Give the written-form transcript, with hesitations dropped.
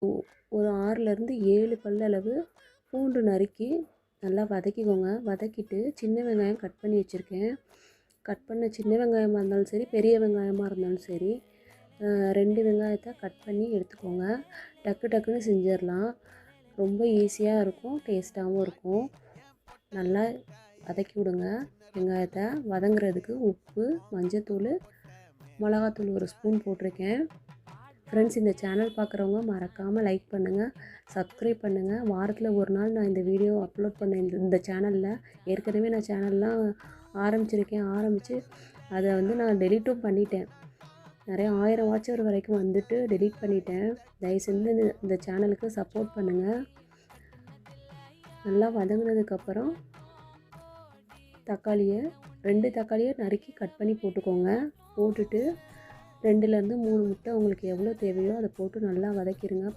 ஒரு 6லேருந்து 7 பல்லளவு பூண்டு நறுக்கி நல்லா வதக்கிக்கோங்க. வதக்கிட்டு சின்ன வெங்காயம் கட் பண்ணி வச்சுருக்கேன். கட் பண்ண சின்ன வெங்காயமாக இருந்தாலும் சரி, பெரிய வெங்காயமாக இருந்தாலும் சரி, 2 வெங்காயத்தை கட் பண்ணி எடுத்துக்கோங்க. டக்கு டக்குன்னு செஞ்சிடலாம். ரொம்ப ஈஸியாக இருக்கும், டேஸ்ட்டாகவும் இருக்கும். நல்லா வதக்கி விடுங்க. வெங்காயத்தை வதங்குறதுக்கு உப்பு, மஞ்சத்தூள், மிளகாத்தூள் 1 ஸ்பூன் போட்டிருக்கேன். ஃப்ரெண்ட்ஸ், இந்த சேனல் பார்க்குறவங்க மறக்காமல் லைக் பண்ணுங்கள், சப்ஸ்கிரைப் பண்ணுங்கள். வாரத்தில் ஒரு நாள் நான் இந்த வீடியோ அப்லோட் பண்ணேன் இந்த சேனலில். ஏற்கனவே நான் சேனல்லாம் ஆரம்பித்து அதை நான் டெலீட்டும் பண்ணிட்டேன். நிறைய 1000 வாட்சர் வரைக்கும் வந்துட்டு டெலீட் பண்ணிட்டேன். தயவுசெய்து இந்த சேனலுக்கு சப்போர்ட் பண்ணுங்கள். நல்லா வதங்கினதுக்கப்புறம் தக்காளியை 2 தக்காளியை நறுக்கி கட் பண்ணி போட்டுக்கோங்க. போட்டுட்டு 2லேருந்து 3 முட்டை உங்களுக்கு எவ்வளோ தேவையோ அதை போட்டு நல்லா வதக்கிடுங்க.